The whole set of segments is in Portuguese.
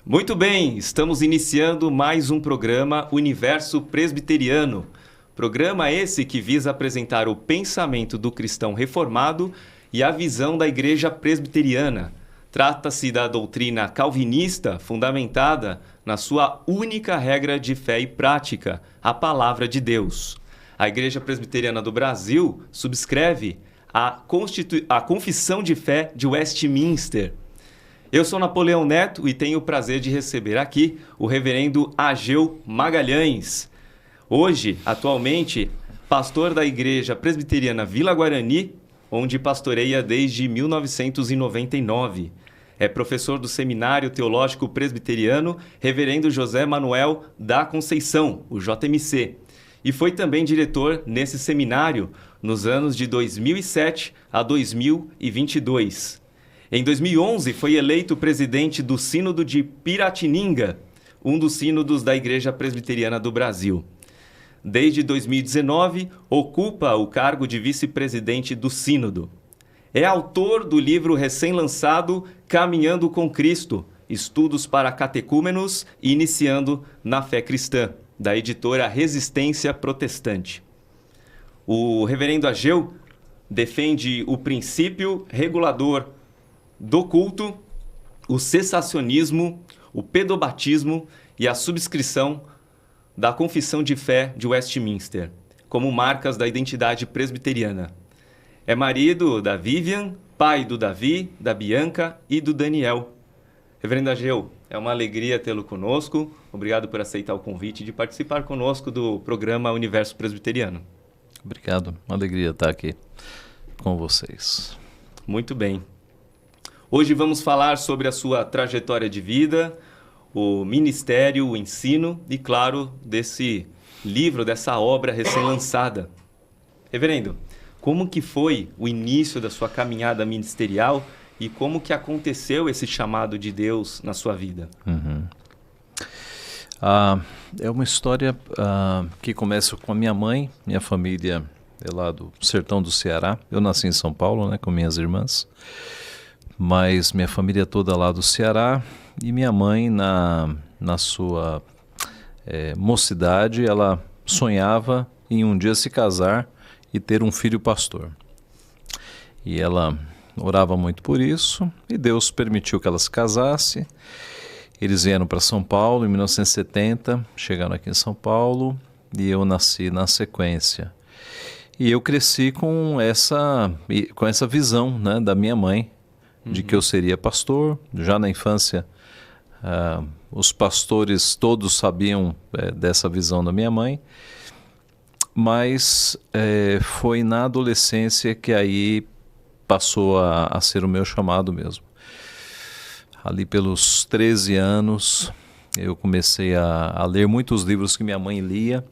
Muito bem, estamos iniciando mais um programa Universo Presbiteriano. Programa esse que visa apresentar o pensamento do cristão reformado e a visão da Igreja Presbiteriana. Trata-se da doutrina calvinista fundamentada na sua única regra de fé e prática, a Palavra de Deus. A Igreja Presbiteriana do Brasil subscreve a Confissão de Fé de Westminster. Eu sou Napoleão Neto e tenho o prazer de receber aqui o reverendo Ageu Magalhães. Hoje, atualmente, pastor da Igreja Presbiteriana Vila Guarani, onde pastoreia desde 1999. É professor do Seminário Teológico Presbiteriano Reverendo José Manuel da Conceição, o JMC. E foi também diretor nesse seminário nos anos de 2007 a 2022. Em 2011, foi eleito presidente do Sínodo de Piratininga, um dos sínodos da Igreja Presbiteriana do Brasil. Desde 2019, ocupa o cargo de vice-presidente do Sínodo. É autor do livro recém-lançado Caminhando com Cristo, Estudos para Catecúmenos e Iniciando na Fé Cristã, da editora Resistência Protestante. O reverendo Ageu defende o princípio regulador do culto, o cessacionismo, o pedobatismo e a subscrição da Confissão de Fé de Westminster, como marcas da identidade presbiteriana. É marido da Vivian, pai do Davi, da Bianca e do Daniel. Reverendo Ageu, é uma alegria tê-lo conosco. Obrigado por aceitar o convite de participar conosco do programa Universo Presbiteriano. Obrigado, uma alegria estar aqui com vocês. Muito bem. Hoje vamos falar sobre a sua trajetória de vida, o ministério, o ensino e, claro, desse livro, dessa obra recém-lançada. Reverendo, como que foi o início da sua caminhada ministerial e como que aconteceu esse chamado de Deus na sua vida? É uma história que começa com a minha mãe. Minha família é lá do sertão do Ceará. Eu nasci em São Paulo, né, com minhas irmãs. Mas minha família toda lá do Ceará, e minha mãe, na sua mocidade, ela sonhava em um dia se casar e ter um filho pastor. E ela orava muito por isso, e Deus permitiu que ela se casasse. Eles vieram para São Paulo em 1970, chegaram aqui em São Paulo, e eu nasci na sequência. E eu cresci com essa visão, né, da minha mãe, de que eu seria pastor. Já na infância, os pastores todos sabiam dessa visão da minha mãe, mas foi na adolescência que aí passou a ser o meu chamado mesmo. Ali pelos 13 anos, eu comecei a ler muitos livros que minha mãe lia,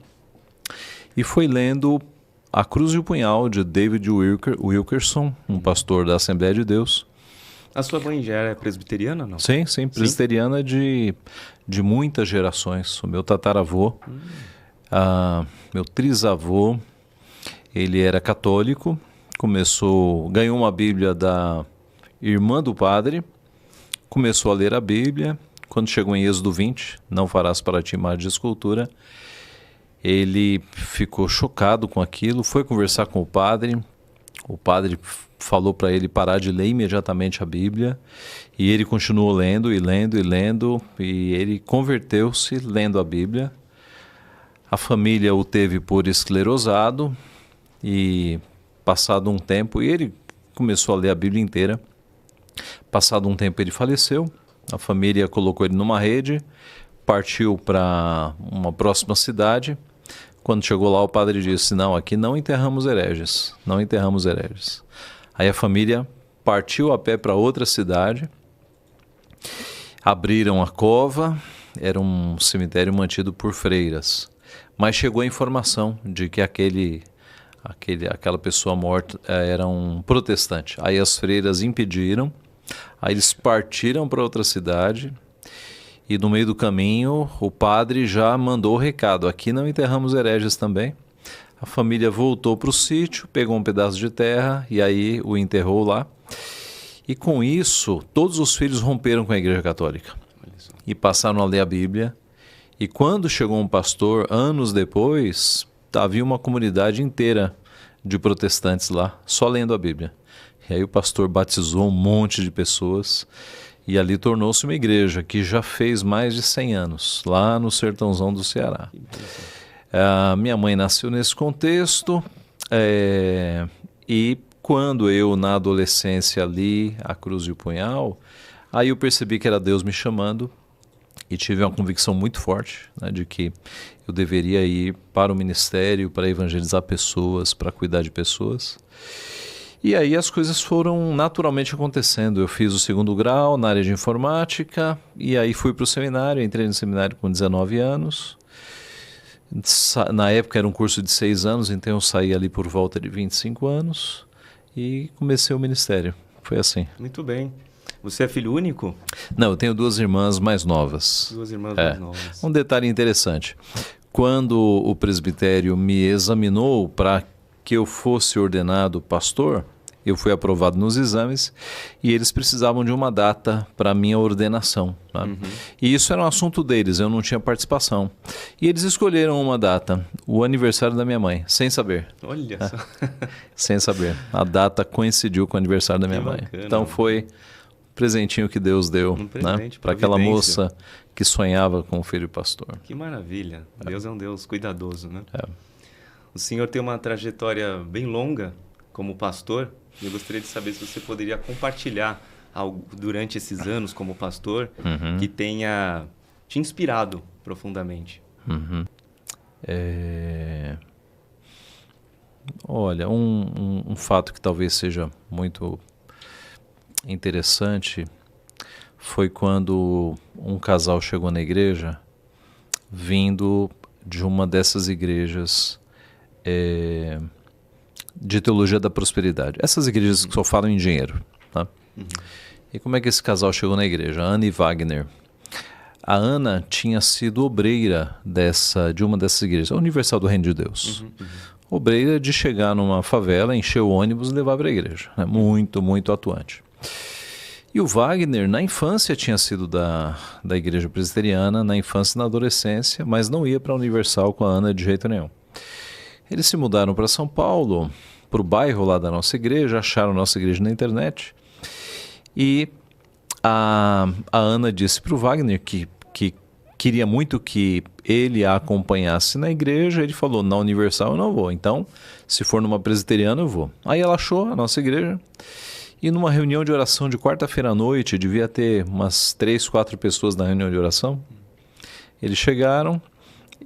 e fui lendo A Cruz e o Punhal, de David Wilkerson, um pastor da Assembleia de Deus. A sua mãe já era presbiteriana, não? Sim, presbiteriana de muitas gerações. O meu tataravô, meu trisavô, ele era católico, ganhou uma Bíblia da irmã do padre, começou a ler a Bíblia. Quando chegou em Êxodo 20, não farás para ti imagem de escultura, ele ficou chocado com aquilo, foi conversar com o padre falou para ele parar de ler imediatamente a Bíblia, e ele continuou lendo e lendo e lendo, e ele converteu-se lendo a Bíblia. A família o teve por esclerosado, e passado um tempo, e ele começou a ler a Bíblia inteira. Passado um tempo ele faleceu, a família colocou ele numa rede, partiu para uma próxima cidade. Quando chegou lá, o padre disse: não, aqui não enterramos hereges, não enterramos hereges. Aí a família partiu a pé para outra cidade, abriram a cova, era um cemitério mantido por freiras, mas chegou a informação de que aquela pessoa morta era um protestante. Aí as freiras impediram, aí eles partiram para outra cidade, e no meio do caminho o padre já mandou o recado: aqui não enterramos hereges também. A família voltou para o sítio, pegou um pedaço de terra e aí o enterrou lá. E com isso, todos os filhos romperam com a Igreja Católica. e passaram a ler a Bíblia. E quando chegou um pastor, anos depois, havia uma comunidade inteira de protestantes lá, só lendo a Bíblia. E aí o pastor batizou um monte de pessoas e ali tornou-se uma igreja que já fez mais de 100 anos, lá no sertãozão do Ceará. Minha mãe nasceu nesse contexto e quando eu, na adolescência, li A Cruz e o Punhal, aí eu percebi que era Deus me chamando e tive uma convicção muito forte, né, de que eu deveria ir para o ministério, para evangelizar pessoas, para cuidar de pessoas. E aí as coisas foram naturalmente acontecendo. Eu fiz o 2º grau na área de informática e aí fui para o seminário, entrei no seminário com 19 anos. Na época era um curso de 6 anos, então eu saí ali por volta de 25 anos e comecei o ministério. Foi assim. Muito bem. Você é filho único? Não, eu tenho 2 irmãs mais novas. 2 irmãs mais novas. Um detalhe interessante. Quando o presbitério me examinou para que eu fosse ordenado pastor, eu fui aprovado nos exames e eles precisavam de uma data para a minha ordenação. Tá? E isso era um assunto deles, eu não tinha participação. E eles escolheram uma data, o aniversário da minha mãe, sem saber. Olha só. Sem saber. A data coincidiu com o aniversário da minha mãe. Bacana. Então foi um presentinho que Deus deu, né? Para aquela moça que sonhava com o filho pastor. Que maravilha. Deus é um Deus cuidadoso, né? O senhor tem uma trajetória bem longa como pastor. Eu gostaria de saber se você poderia compartilhar algo durante esses anos como pastor que tenha te inspirado profundamente. Olha, um fato que talvez seja muito interessante foi quando um casal chegou na igreja vindo de uma dessas igrejas de teologia da prosperidade. Essas igrejas que só falam em dinheiro. Tá? E como é que esse casal chegou na igreja? Ana e Wagner. A Ana tinha sido obreira de uma dessas igrejas, a Universal do Reino de Deus. Obreira de chegar numa favela, encher o ônibus e levar para a igreja. Né? Muito, muito atuante. E o Wagner, na infância, tinha sido da igreja presbiteriana, na infância e na adolescência, mas não ia para a Universal com a Ana de jeito nenhum. Eles se mudaram para São Paulo, para o bairro lá da nossa igreja, acharam a nossa igreja na internet. E a Ana disse para o Wagner que queria muito que ele a acompanhasse na igreja. Ele falou, na Universal eu não vou, então se for numa presbiteriana eu vou. Aí ela achou a nossa igreja e numa reunião de oração de quarta-feira à noite, devia ter umas 3, 4 pessoas na reunião de oração, eles chegaram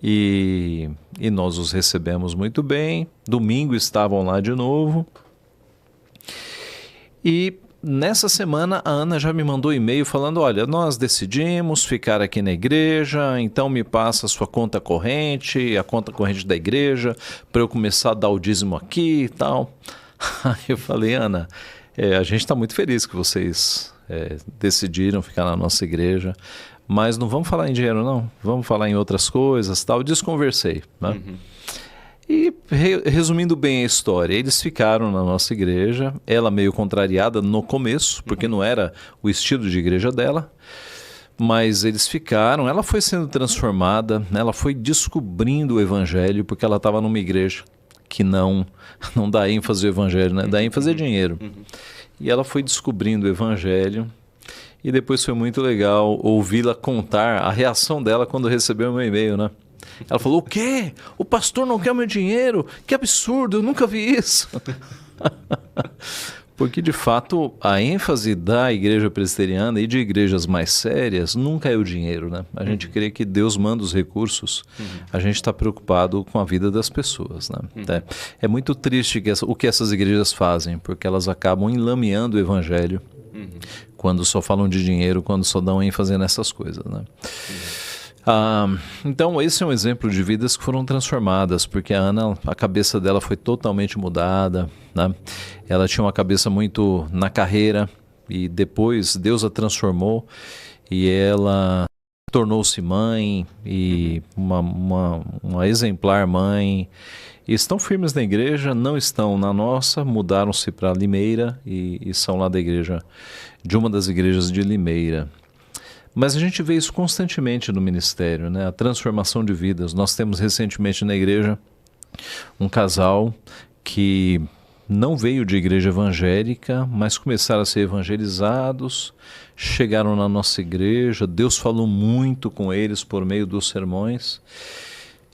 e nós os recebemos muito bem. Domingo estavam lá de novo e nessa semana a Ana já me mandou e-mail falando, olha, nós decidimos ficar aqui na igreja, então me passa a sua conta corrente, a conta corrente da igreja, para eu começar a dar o dízimo aqui e tal. Aí eu falei, Ana, a gente está muito feliz que vocês decidiram ficar na nossa igreja, mas não vamos falar em dinheiro não, vamos falar em outras coisas, tal. Desconversei, né? E resumindo bem a história, eles ficaram na nossa igreja, ela meio contrariada no começo, porque não era o estilo de igreja dela, mas eles ficaram, ela foi sendo transformada, né? Ela foi descobrindo o evangelho, porque ela estava numa igreja que não dá ênfase ao evangelho, né? Dá ênfase a dinheiro. E ela foi descobrindo o evangelho, e depois foi muito legal ouvi-la contar a reação dela quando recebeu o meu e-mail, né? Ela falou, o quê? O pastor não quer o meu dinheiro? Que absurdo, eu nunca vi isso. Porque, de fato, a ênfase da igreja presbiteriana e de igrejas mais sérias nunca é o dinheiro, né? A gente crê que Deus manda os recursos, a gente está preocupado com a vida das pessoas, né? É muito triste o que essas igrejas fazem, porque elas acabam enlameando o evangelho quando só falam de dinheiro, quando só dão ênfase nessas coisas, né? Então esse é um exemplo de vidas que foram transformadas, porque a Ana, a cabeça dela foi totalmente mudada, né? Ela tinha uma cabeça muito na carreira e depois Deus a transformou e ela tornou-se mãe e uma exemplar mãe. E estão firmes na igreja, não estão na nossa, mudaram-se para Limeira e são lá da igreja, de uma das igrejas de Limeira. Mas a gente vê isso constantemente no ministério, né? A transformação de vidas. Nós temos recentemente na igreja um casal que não veio de igreja evangélica, mas começaram a ser evangelizados, chegaram na nossa igreja, Deus falou muito com eles por meio dos sermões.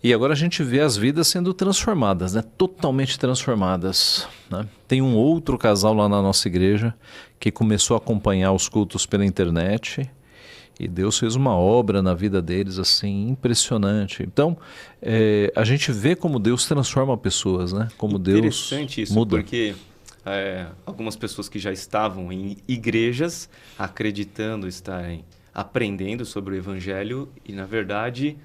E agora a gente vê as vidas sendo transformadas, né? Totalmente transformadas, né? Tem um outro casal lá na nossa igreja que começou a acompanhar os cultos pela internet e Deus fez uma obra na vida deles assim impressionante. Então, a gente vê como Deus transforma pessoas, né? Como Deus Interessante isso, muda. porque algumas pessoas que já estavam em igrejas acreditando estarem aprendendo sobre o evangelho e, na verdade,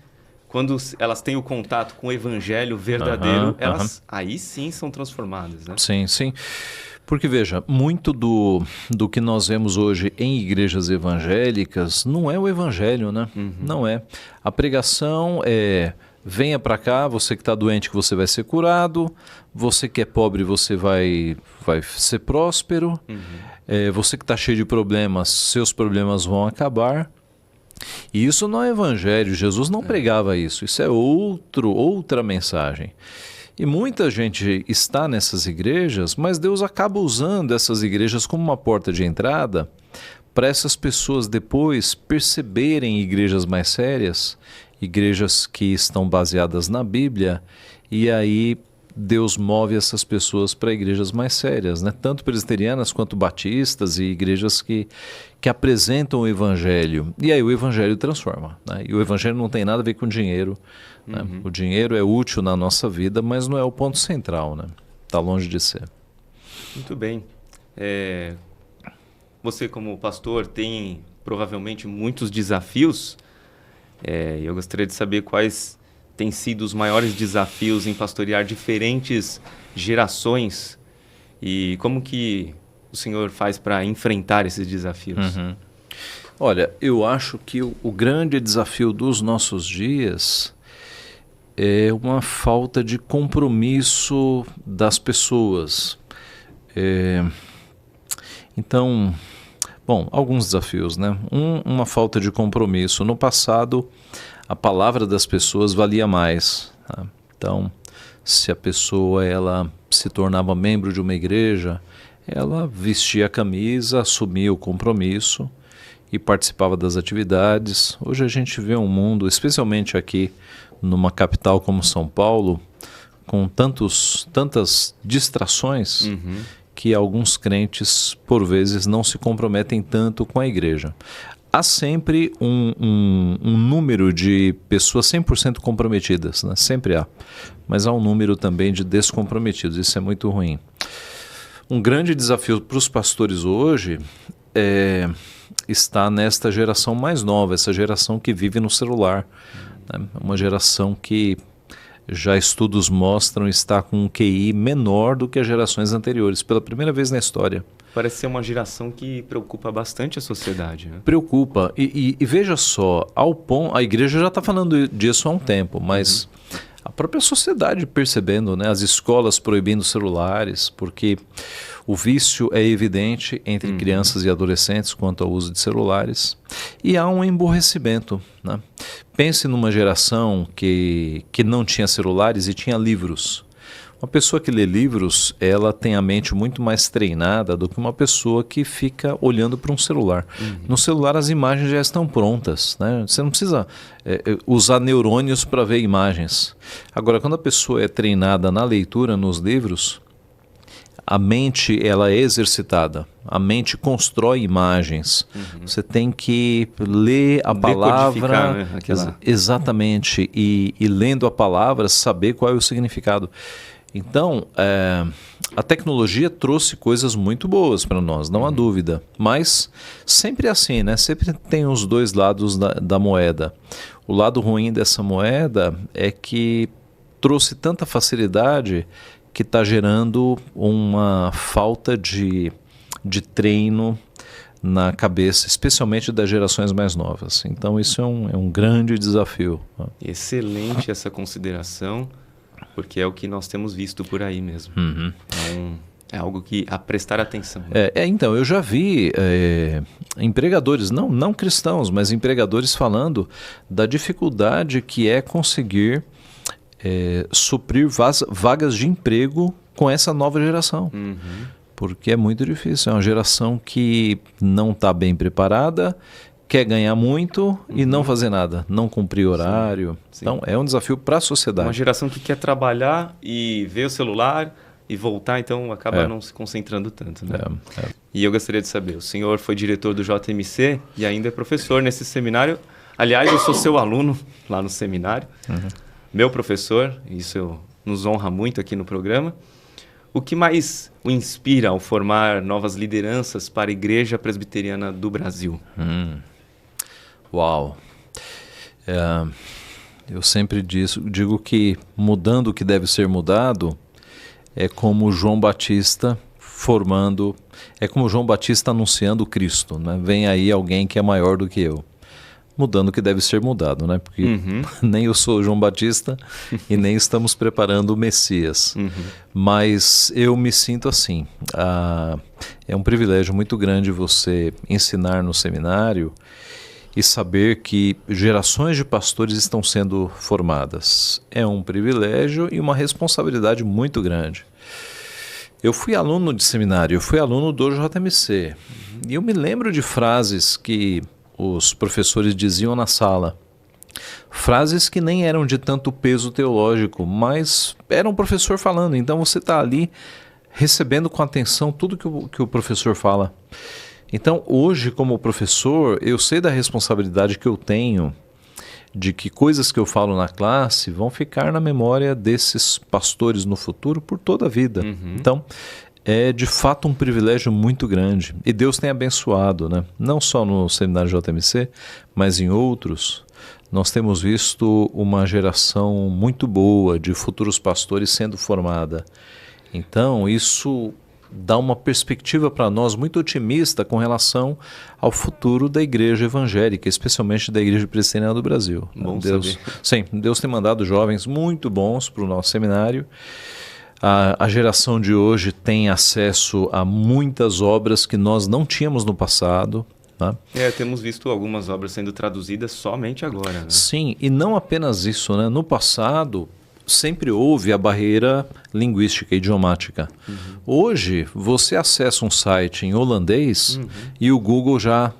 quando elas têm o contato com o evangelho verdadeiro, elas aí sim são transformadas, né? Sim, sim. Porque, veja, muito do que nós vemos hoje em igrejas evangélicas não é o evangelho, né? Não é. A pregação é: venha para cá, você que está doente que você vai ser curado, você que é pobre você vai ser próspero, você que está cheio de problemas, seus problemas vão acabar. E isso não é evangelho, Jesus não pregava isso, isso é outra mensagem. E muita gente está nessas igrejas, mas Deus acaba usando essas igrejas como uma porta de entrada para essas pessoas depois perceberem igrejas mais sérias, igrejas que estão baseadas na Bíblia, e aí Deus move essas pessoas para igrejas mais sérias, né? Tanto presbiterianas quanto batistas e igrejas que apresentam o Evangelho. E aí o Evangelho transforma, né? E o Evangelho não tem nada a ver com dinheiro, né? O dinheiro é útil na nossa vida, mas não é o ponto central, né? Está longe de ser. Muito bem. Você, como pastor, tem provavelmente muitos desafios. Eu gostaria de saber quais têm sido os maiores desafios em pastorear diferentes gerações e como que o senhor faz para enfrentar esses desafios? Olha, eu acho que o grande desafio dos nossos dias é uma falta de compromisso das pessoas. Então, bom, alguns desafios, né? Uma falta de compromisso. No passado, a palavra das pessoas valia mais, tá? Então, se a pessoa ela se tornava membro de uma igreja, ela vestia a camisa, assumia o compromisso e participava das atividades. Hoje a gente vê um mundo, especialmente aqui numa capital como São Paulo, com tantas distrações que alguns crentes, por vezes, não se comprometem tanto com a igreja. Há sempre um número de pessoas 100% comprometidas, né? Sempre há. Mas há um número também de descomprometidos, isso é muito ruim. Um grande desafio para os pastores hoje está nesta geração mais nova, essa geração que vive no celular, né? Uma geração que já estudos mostram está com um QI menor do que as gerações anteriores, pela primeira vez na história. Parece ser uma geração que preocupa bastante a sociedade, né? Preocupa. E veja só, a igreja já está falando disso há um tempo, mas a própria sociedade percebendo, né? As escolas proibindo celulares, porque o vício é evidente entre crianças e adolescentes quanto ao uso de celulares. E há um emborrecimento, né? Pense numa geração que não tinha celulares e tinha livros. Uma pessoa que lê livros, ela tem a mente muito mais treinada do que uma pessoa que fica olhando para um celular. No celular as imagens já estão prontas, né? Você não precisa usar neurônios para ver imagens. Agora, quando a pessoa é treinada na leitura, nos livros, a mente ela é exercitada, a mente constrói imagens. Você tem que ler a palavra, né? exatamente, e lendo a palavra saber qual é o significado. Então, a tecnologia trouxe coisas muito boas para nós, não há dúvida. Mas sempre é assim, né? Sempre tem os dois lados da moeda. O lado ruim dessa moeda é que trouxe tanta facilidade que está gerando uma falta de treino na cabeça, especialmente das gerações mais novas. Então, isso é um grande desafio. Excelente essa consideração. Porque é o que nós temos visto por aí mesmo. Então, É algo que a prestar atenção. Então, eu já vi empregadores, não cristãos, mas empregadores falando da dificuldade que é conseguir suprir vagas de emprego com essa nova geração. Porque é muito difícil. É uma geração que não está bem preparada, quer ganhar muito e não fazer nada, não cumprir horário. Sim. Então, é um desafio para a sociedade. Uma geração que quer trabalhar e ver o celular e voltar, então acaba não se concentrando tanto, né? E eu gostaria de saber, o senhor foi diretor do JMC e ainda é professor nesse seminário. Aliás, eu sou seu aluno lá no seminário, meu professor, isso nos honra muito aqui no programa. O que mais o inspira ao formar novas lideranças para a Igreja Presbiteriana do Brasil? Uau! Eu sempre digo que mudando o que deve ser mudado é como João Batista anunciando Cristo, né? Vem aí alguém que é maior do que eu. Mudando o que deve ser mudado, né? Porque nem eu sou João Batista e nem estamos preparando o Messias. Mas eu me sinto assim. É um privilégio muito grande você ensinar no seminário e saber que gerações de pastores estão sendo formadas. É um privilégio e uma responsabilidade muito grande. Eu fui aluno de seminário, eu fui aluno do JMC. E eu me lembro de frases que os professores diziam na sala. Frases que nem eram de tanto peso teológico, mas era um professor falando. Então você está ali recebendo com atenção tudo que o professor fala. Então hoje, como professor, eu sei da responsabilidade que eu tenho de que coisas que eu falo na classe vão ficar na memória desses pastores no futuro por toda a vida. Então, é de fato um privilégio muito grande. E Deus tem abençoado, né? Não só no seminário JMC, mas em outros. Nós temos visto uma geração muito boa de futuros pastores sendo formada. Então, isso dá uma perspectiva para nós muito otimista com relação ao futuro da igreja evangélica, especialmente da Igreja Presbiteriana do Brasil. Bom saber. Sim, Deus tem mandado jovens muito bons para o nosso seminário. A geração de hoje tem acesso a muitas obras que nós não tínhamos no passado. Né? Temos visto algumas obras sendo traduzidas somente agora. Né? Sim, e não apenas isso, né? No passado sempre houve a barreira linguística e idiomática. Hoje, você acessa um site em holandês e o Google já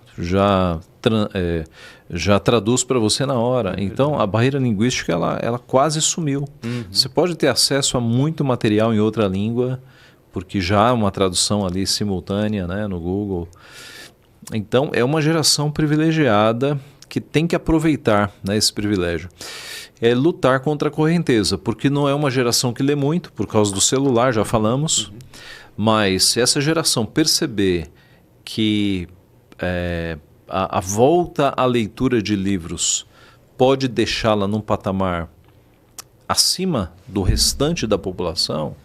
traduz para você na hora. Então, a barreira linguística ela quase sumiu. Você pode ter acesso a muito material em outra língua, porque já há uma tradução ali simultânea, né, no Google. Então, é uma geração privilegiada que tem que aproveitar, né, esse privilégio. É lutar contra a correnteza, porque não é uma geração que lê muito, por causa do celular, já falamos, mas se essa geração perceber que a volta à leitura de livros pode deixá-la num patamar acima do restante da população,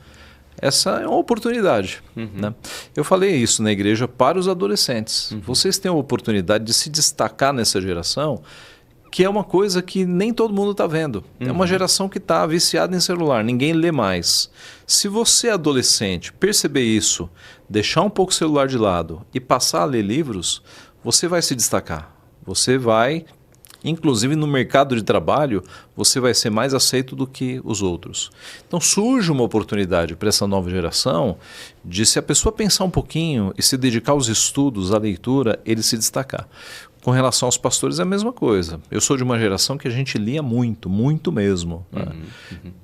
essa é uma oportunidade. Né? Eu falei isso na igreja para os adolescentes. Vocês têm a oportunidade de se destacar nessa geração, que é uma coisa que nem todo mundo está vendo. É uma geração que está viciada em celular, ninguém lê mais. Se você, adolescente, perceber isso, deixar um pouco o celular de lado e passar a ler livros, você vai se destacar. Você vai, inclusive no mercado de trabalho, você vai ser mais aceito do que os outros. Então surge uma oportunidade para essa nova geração de, se a pessoa pensar um pouquinho e se dedicar aos estudos, à leitura, ele se destacar. Com relação aos pastores é a mesma coisa. Eu sou de uma geração que a gente lia muito, muito mesmo. Né?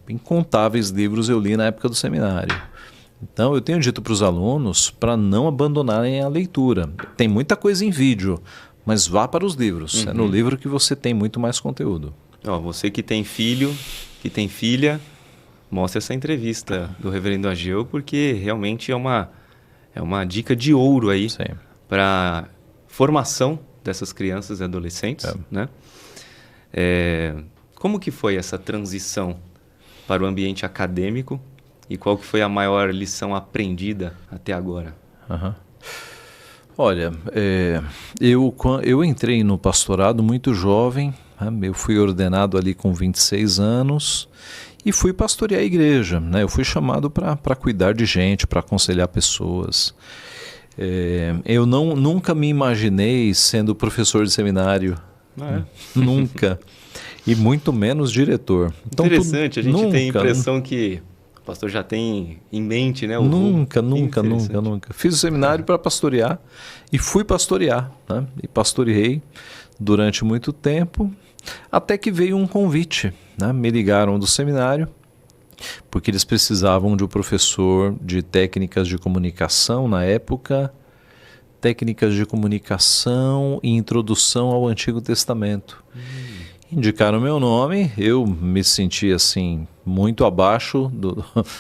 Incontáveis livros eu li na época do seminário. Então eu tenho dito para os alunos para não abandonarem a leitura. Tem muita coisa em vídeo, mas vá para os livros. É no livro que você tem muito mais conteúdo. Você que tem filho, que tem filha, mostre essa entrevista do Reverendo Ageu, porque realmente é uma dica de ouro aí para formação dessas crianças e adolescentes. Né? Como que foi essa transição para o ambiente acadêmico e qual que foi a maior lição aprendida até agora? Olha, eu entrei no pastorado muito jovem, né? Eu fui ordenado ali com 26 anos e fui pastorear a igreja, né? Eu fui chamado para cuidar de gente, para aconselhar pessoas. Eu nunca me imaginei sendo professor de seminário, nunca, e muito menos diretor. Então, interessante, a gente tem a impressão que o pastor já tem em mente, né? Nunca. Fiz o seminário para pastorear e fui pastorear, né? E pastoreei durante muito tempo, até que veio um convite, né? Me ligaram do seminário, porque eles precisavam de um professor de técnicas de comunicação na época, técnicas de comunicação e introdução ao Antigo Testamento. Indicaram meu nome, eu me senti assim muito abaixo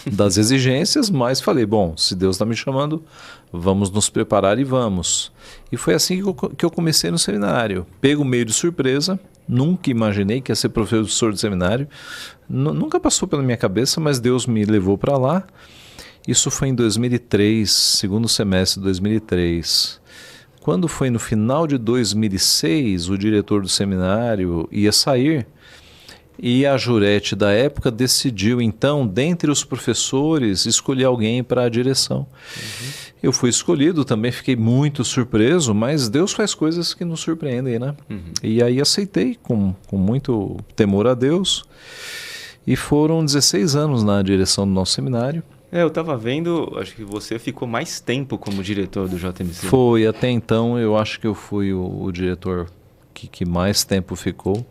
das exigências, mas falei, bom, se Deus está me chamando, vamos nos preparar e vamos. E foi assim que eu comecei no seminário, pego meio de surpresa, nunca imaginei que ia ser professor de seminário, nunca passou pela minha cabeça, mas Deus me levou para lá. Isso foi em 2003, segundo semestre de 2003. Quando foi no final de 2006, o diretor do seminário ia sair e a jurete da época decidiu, então, dentre os professores, escolher alguém para a direção. Eu fui escolhido, também fiquei muito surpreso, mas Deus faz coisas que nos surpreendem, né? E aí aceitei com muito temor a Deus e foram 16 anos na direção do nosso seminário. Eu estava vendo, acho que você ficou mais tempo como diretor do JMC. Foi, até então eu acho que eu fui o diretor que mais tempo ficou.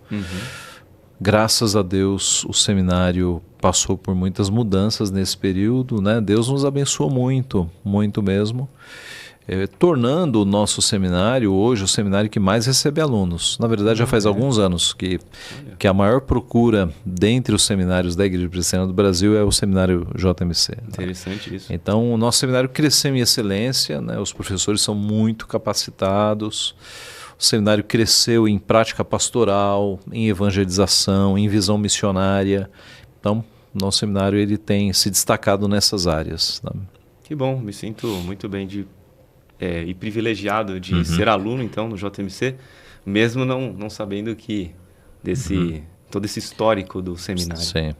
Graças a Deus o seminário passou por muitas mudanças nesse período, né? Deus nos abençoou muito, muito mesmo. Tornando o nosso seminário hoje o seminário que mais recebe alunos. Na verdade, já faz alguns anos que a maior procura dentre os seminários da Igreja Presbiteriana do Brasil é o seminário JMC. Interessante, né? Isso. Então, o nosso seminário cresceu em excelência, né? Os professores são muito capacitados, o seminário cresceu em prática pastoral, em evangelização, em visão missionária. Então, o nosso seminário ele tem se destacado nessas áreas. Né? Que bom, me sinto muito bem e privilegiado de ser aluno, então, no JMC, mesmo não sabendo que todo esse histórico do seminário. Sim.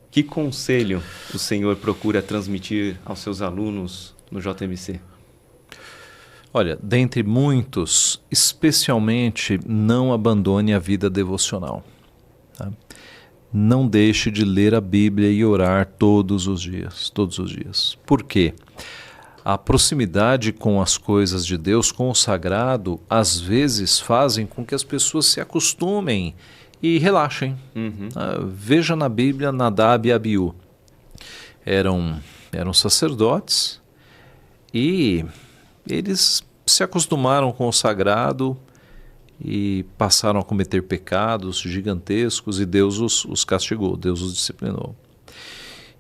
Que conselho o senhor procura transmitir aos seus alunos no JMC? Olha, dentre muitos, especialmente não abandone a vida devocional. Tá? Não deixe de ler a Bíblia e orar todos os dias. Por quê? A proximidade com as coisas de Deus, com o sagrado, às vezes fazem com que as pessoas se acostumem e relaxem. Veja na Bíblia Nadab e Abiú. Eram sacerdotes e eles se acostumaram com o sagrado e passaram a cometer pecados gigantescos e Deus os castigou, Deus os disciplinou.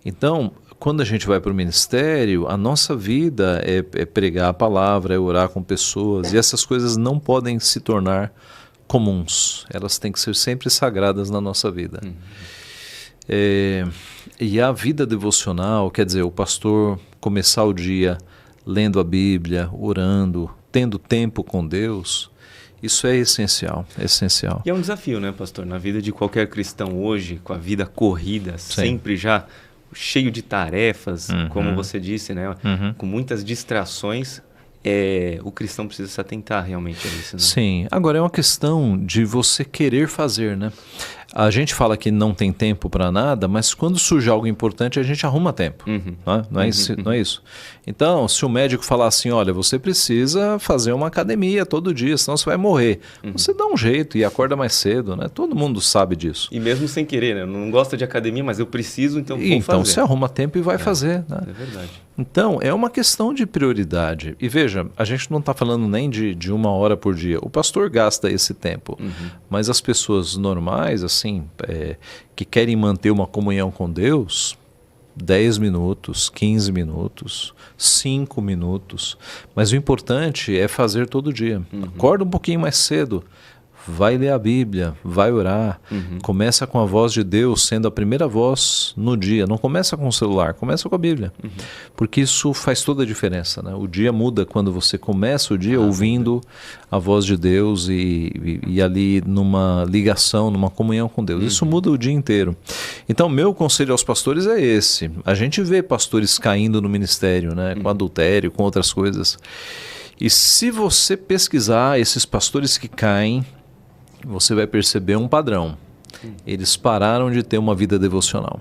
Então, quando a gente vai para o ministério, a nossa vida é pregar a palavra, é orar com pessoas, e essas coisas não podem se tornar comuns, elas têm que ser sempre sagradas na nossa vida. E a vida devocional, quer dizer, o pastor começar o dia lendo a Bíblia, orando, tendo tempo com Deus, isso é essencial, essencial. E é um desafio, né, pastor? Na vida de qualquer cristão hoje, com a vida corrida, sempre já cheio de tarefas, como você disse, né? Com muitas distrações, o cristão precisa se atentar realmente a isso, né? Sim, agora é uma questão de você querer fazer, né? A gente fala que não tem tempo para nada, mas quando surge algo importante, a gente arruma tempo. Não é isso? Então, se o médico falar assim, olha, você precisa fazer uma academia todo dia, senão você vai morrer. Você dá um jeito e acorda mais cedo, né? Todo mundo sabe disso. E mesmo sem querer, né? Não gosta de academia, mas eu preciso, então vou fazer. Então, você arruma tempo e vai fazer. Né? É verdade. Então, é uma questão de prioridade. E veja, a gente não está falando nem de 1 hora por dia. O pastor gasta esse tempo. Mas as pessoas normais, assim, que querem manter uma comunhão com Deus, 10 minutos, 15 minutos, 5 minutos. Mas o importante é fazer todo dia. Acorda um pouquinho mais cedo. vai ler a Bíblia, vai orar, começa com a voz de Deus sendo a primeira voz no dia, não começa com o celular, começa com a Bíblia, porque isso faz toda a diferença, né? O dia muda quando você começa o dia ouvindo a voz de Deus e ali numa ligação, numa comunhão com Deus, isso muda o dia inteiro. Então meu conselho aos pastores é esse, a gente vê pastores caindo no ministério, né? Com adultério, com outras coisas. E se você pesquisar esses pastores que caem, você vai perceber um padrão. Eles pararam de ter uma vida devocional.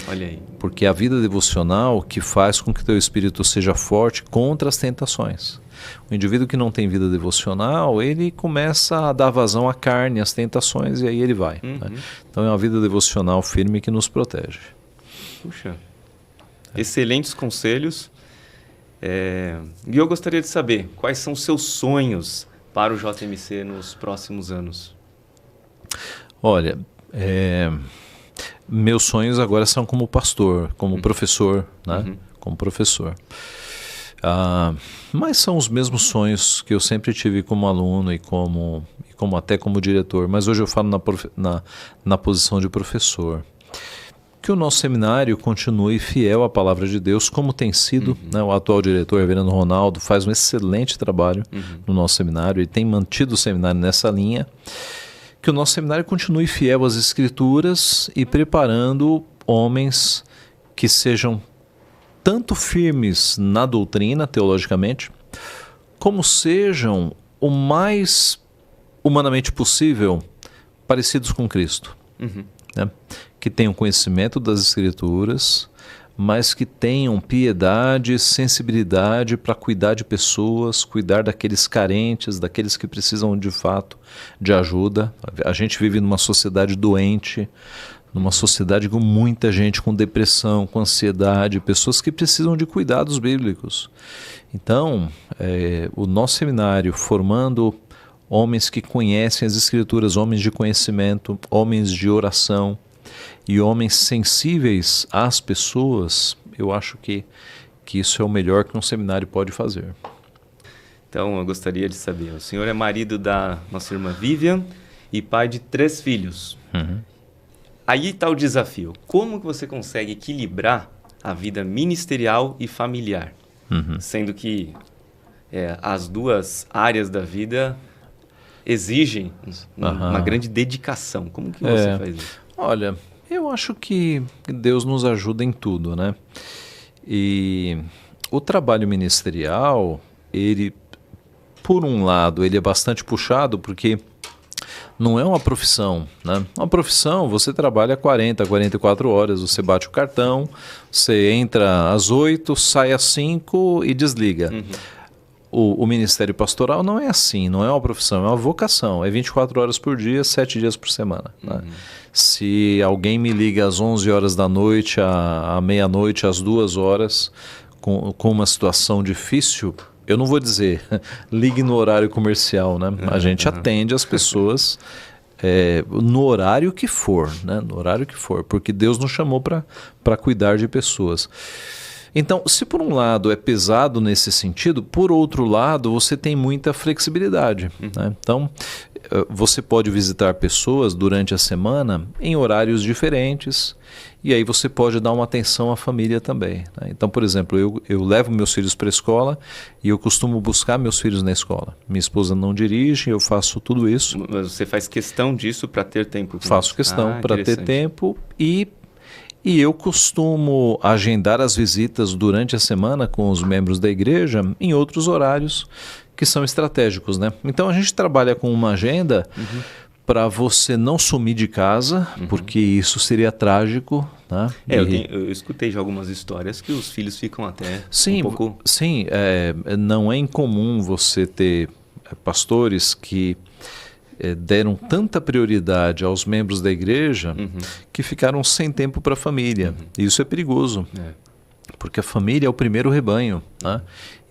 Olha aí. Porque é a vida devocional que faz com que teu espírito seja forte contra as tentações. O indivíduo que não tem vida devocional, ele começa a dar vazão à carne, às tentações, e aí ele vai. Né? Então é uma vida devocional firme que nos protege. Puxa, excelentes conselhos. E eu gostaria de saber, quais são os seus sonhos para o JMC nos próximos anos? Olha, meus sonhos agora são como pastor, como professor, né? Como professor. Mas são os mesmos sonhos que eu sempre tive como aluno e até como diretor. Mas hoje eu falo na posição de professor. Que o nosso seminário continue fiel à palavra de Deus, como tem sido, né? O atual diretor, o reverendo Ronaldo, faz um excelente trabalho no nosso seminário e tem mantido o seminário nessa linha. Que o nosso seminário continue fiel às Escrituras e preparando homens que sejam tanto firmes na doutrina, teologicamente, como sejam o mais humanamente possível parecidos com Cristo. Né? Que tenham conhecimento das Escrituras, mas que tenham piedade, sensibilidade para cuidar de pessoas, cuidar daqueles carentes, daqueles que precisam de fato de ajuda. A gente vive numa sociedade doente, numa sociedade com muita gente com depressão, com ansiedade, pessoas que precisam de cuidados bíblicos. Então, o nosso seminário formando homens que conhecem as Escrituras, homens de conhecimento, homens de oração, e homens sensíveis às pessoas, eu acho que isso é o melhor que um seminário pode fazer. Então, eu gostaria de saber, o senhor é marido da nossa irmã Vivian e pai de 3 filhos. Aí está o desafio. Como que você consegue equilibrar a vida ministerial e familiar? Sendo que as duas áreas da vida exigem uma grande dedicação. Como que você faz isso? Olha, eu acho que Deus nos ajuda em tudo, né? E o trabalho ministerial, ele, por um lado, ele é bastante puxado porque não é uma profissão, né? Uma profissão, você trabalha 40, 44 horas, você bate o cartão, você entra às 8, sai às 5 e desliga. O ministério pastoral não é assim, não é uma profissão, é uma vocação. É 24 horas por dia, 7 dias por semana. Né? Se alguém me liga às 11 horas da noite, à meia-noite, às 2 horas, com uma situação difícil, eu não vou dizer, ligue no horário comercial. Né? A gente atende as pessoas no horário que for, né? No horário que for, porque Deus nos chamou para cuidar de pessoas. Então, se por um lado é pesado nesse sentido, por outro lado você tem muita flexibilidade. Né? Então, você pode visitar pessoas durante a semana em horários diferentes e aí você pode dar uma atenção à família também. Né? Então, por exemplo, eu levo meus filhos para a escola e eu costumo buscar meus filhos na escola. Minha esposa não dirige, eu faço tudo isso. Mas você faz questão disso para ter tempo? Faço questão para ter tempo e eu costumo agendar as visitas durante a semana com os membros da igreja em outros horários que são estratégicos, né? Então a gente trabalha com uma agenda para você não sumir de casa, porque isso seria trágico. Né? Eu escutei já algumas histórias que os filhos ficam até um pouco... Sim, não é incomum você ter pastores que deram tanta prioridade aos membros da igreja que ficaram sem tempo para a família. E isso é perigoso, porque a família é o primeiro rebanho. Né?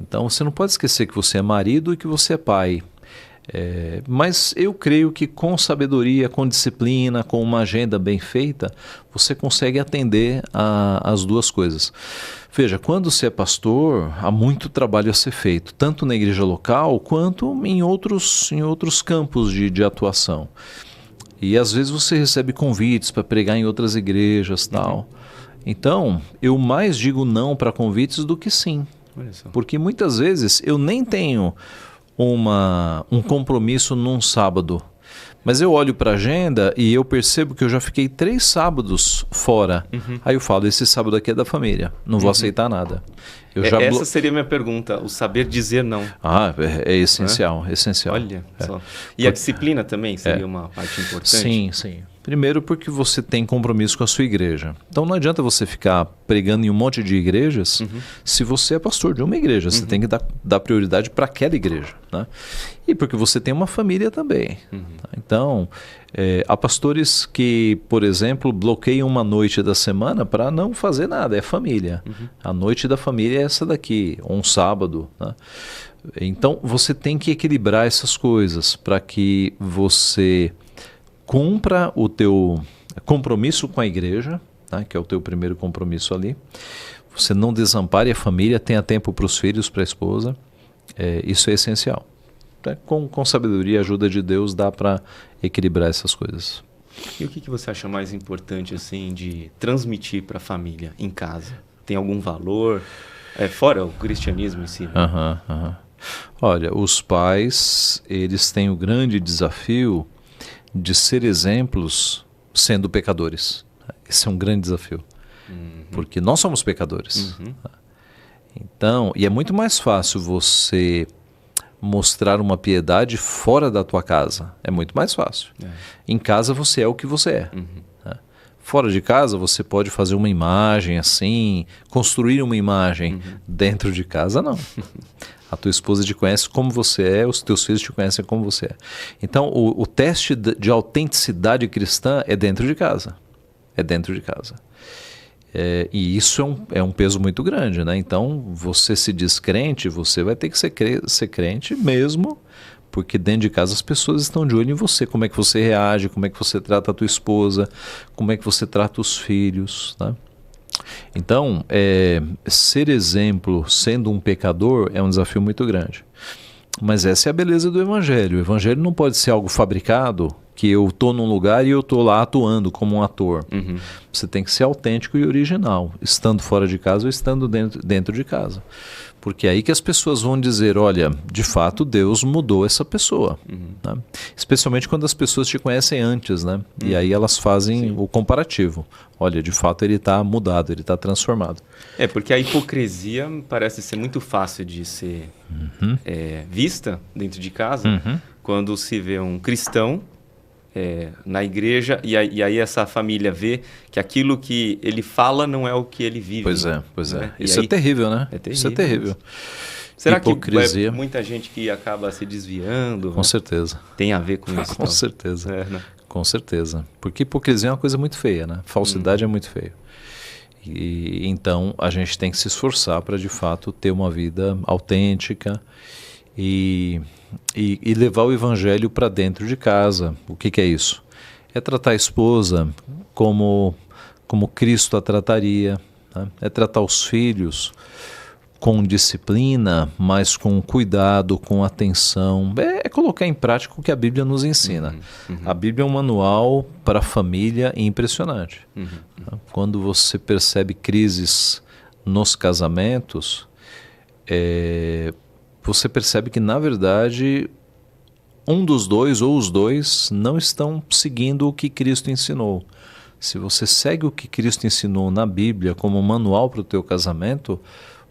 Então você não pode esquecer que você é marido e que você é pai. Mas eu creio que com sabedoria, com disciplina, com uma agenda bem feita, você consegue atender as duas coisas. Veja, quando você é pastor, há muito trabalho a ser feito, tanto na igreja local quanto em outros campos de atuação. E às vezes você recebe convites para pregar em outras igrejas e tal. Então, eu mais digo não para convites do que sim. Porque muitas vezes eu nem tenho um compromisso num sábado. Mas eu olho para a agenda e eu percebo que eu já fiquei 3 sábados fora. Aí eu falo, esse sábado aqui é da família, não vou aceitar nada. Essa seria a minha pergunta, o saber dizer não. É essencial, essencial. Olha só. E a disciplina também seria uma parte importante? Sim, sim. Primeiro porque você tem compromisso com a sua igreja. Então não adianta você ficar pregando em um monte de igrejas se você é pastor de uma igreja. Você tem que dar prioridade para aquela igreja. Né? E porque você tem uma família também. Então, há pastores que, por exemplo, bloqueiam uma noite da semana para não fazer nada. É família. A noite da família é essa daqui, ou um sábado. Né? Então, você tem que equilibrar essas coisas para que você cumpra o teu compromisso com a igreja, tá? Que é o teu primeiro compromisso ali. Você não desampare a família, tenha tempo para os filhos, para a esposa. Isso é essencial. Tá? Com sabedoria e ajuda de Deus dá para equilibrar essas coisas. E o que você acha mais importante assim de transmitir para a família em casa? Tem algum valor? Fora o cristianismo em si. Né? Olha, os pais, eles têm o grande desafio de ser exemplos sendo pecadores. Esse é um grande desafio. Porque nós somos pecadores. Então, e é muito mais fácil você mostrar uma piedade fora da tua casa. É muito mais fácil. Em casa você é o que você é. Fora de casa você pode fazer uma imagem assim, construir uma imagem. Dentro de casa não. A tua esposa te conhece como você é, os teus filhos te conhecem como você é. Então, o teste de autenticidade cristã é dentro de casa. É dentro de casa. E isso é um peso muito grande, né? Então, você se diz crente, você vai ter que ser crente mesmo, porque dentro de casa as pessoas estão de olho em você. Como é que você reage, como é que você trata a tua esposa, como é que você trata os filhos, né? Então, ser exemplo sendo um pecador é um desafio muito grande. Mas essa é a beleza do Evangelho. O Evangelho não pode ser algo fabricado, que eu estou num lugar e eu estou lá atuando como um ator. Você tem que ser autêntico e original, estando fora de casa ou estando dentro de casa. Porque é aí que as pessoas vão dizer, olha, de fato Deus mudou essa pessoa. Né? Especialmente quando as pessoas te conhecem antes, né? E aí elas fazem o comparativo. Olha, de fato ele está mudado, ele está transformado. Porque a hipocrisia parece ser muito fácil de ser vista dentro de casa, quando se vê um cristão na igreja e aí essa família vê que aquilo que ele fala não é o que ele vive. Pois né? é. Isso aí, é terrível, né? Isso é terrível. Será hipocrisia. Que muita gente que acaba se desviando? Com certeza. Tem a ver com isso? Com certeza. Né? Com certeza. Porque hipocrisia é uma coisa muito feia, né? Falsidade é muito feio. E então a gente tem que se esforçar para de fato ter uma vida autêntica e levar o evangelho para dentro de casa. O que é isso? É tratar a esposa como Cristo a trataria, né? É tratar os filhos com disciplina, mas com cuidado, com atenção. É colocar em prática o que a Bíblia nos ensina. A Bíblia é um manual para a família impressionante. Quando você percebe crises nos casamentos, você percebe que, na verdade, um dos dois ou os dois não estão seguindo o que Cristo ensinou. Se você segue o que Cristo ensinou na Bíblia como manual para o teu casamento,